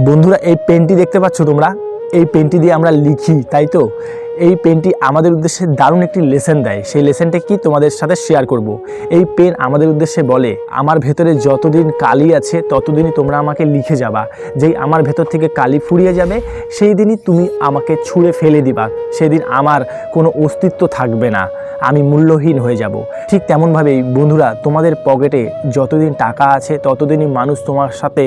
বন্ধুরা এই পেনটি দেখতে পাচ্ছ তোমরা, এই পেনটি দিয়ে আমরা লিখি, তাই তো? এই পেনটি আমাদের উদ্দেশ্যে দারুণ একটি লেসন দেয়। সেই লেসনটা কি তোমাদের সাথে শেয়ার করব। এই পেন আমাদের উদ্দেশ্যে বলে, আমার ভেতরে যতদিন কালি আছে ততদিনই তোমরা আমাকে লিখে যাবা। যেই আমার ভেতর থেকে কালি ফুরিয়ে যাবে সেই দিনই তুমি আমাকে ছুঁড়ে ফেলে দিবা। সেদিন আমার কোনো অস্তিত্ব থাকবে না, আমি মূল্যহীন হয়ে যাব। ঠিক তেমনভাবেই বন্ধুরা, তোমাদের পকেটে যতদিন টাকা আছে ততদিনই মানুষ তোমার সাথে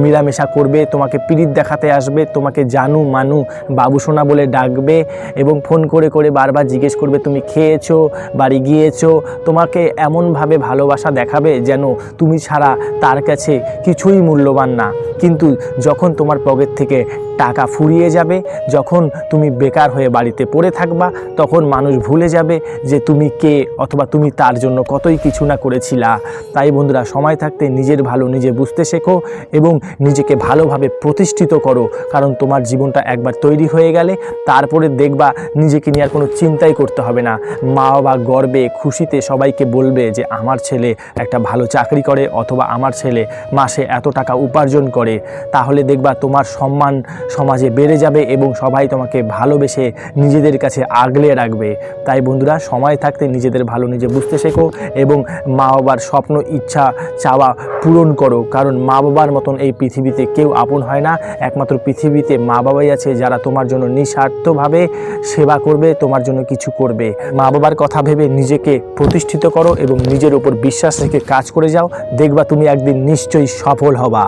মেলামেশা করবে, তোমাকে পিরিত দেখাতে আসবে, তোমাকে জানু মানু বাবুসোনা বলে ডাকবে এবং ফোন করে করে বারবার জিজ্ঞেস করবে তুমি খেয়েছো, বাড়ি গিয়েছো। তোমাকে এমনভাবে ভালোবাসা দেখাবে যেন তুমি ছাড়া তার কাছে কিছুই মূল্যবান না। কিন্তু যখন তোমার পকেট থেকে টাকা ফুরিয়ে যাবে, যখন তুমি বেকার হয়ে বাড়িতে পড়ে থাকবা, তখন মানুষ ভুলে যাবে যে তুমি কে, অথবা তুমি তার জন্য কতই কিছু না করেছিলা। তাই বন্ধুরা, সময় থাকতে নিজের ভালো নিজে বুঝতে শেখো এবং নিজেকে ভালোভাবে প্রতিষ্ঠিত করো। কারণ তোমার জীবনটা একবার তৈরি হয়ে গেলে তারপরে দেখবা নিজেকে নিয়ে আর কোনো চিন্তাই করতে হবে না। মা বাবা গর্বে খুশিতে সবাইকে বলবে যে আমার ছেলে একটা ভালো চাকরি করে, অথবা আমার ছেলে মাসে এত টাকা উপার্জন করে। তাহলে দেখবা তোমার সম্মান সমাজে বেড়ে যাবে এবং সবাই তোমাকে ভালোবেসে নিজেদের কাছে আগলে রাখবে। তাই বন্ধুরা, সময় থাকতে নিজেদের ভালো নিজে বুঝতে শেখো এবং মা বাবার স্বপ্ন ইচ্ছা চাওয়া পূরণ করো। কারণ মা বাবার মতন এই পৃথিবীতে কেউ আপন হয় না। একমাত্র পৃথিবীতে মা বাবাই আছে যারা তোমার জন্য নিঃস্বার্থভাবে সেবা করবে, তোমার জন্য কিছু করবে। মা বাবার কথা ভেবে নিজেকে প্রতিষ্ঠিত করো এবং নিজের উপর বিশ্বাস রেখে কাজ করে যাও, দেখবা তুমি একদিন নিশ্চয়ই সফল হবা।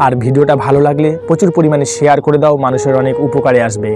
আর ভিডিওটা ভালো লাগলে প্রচুর পরিমাণে শেয়ার করে দাও, মানুষের অনেক উপকারে আসবে।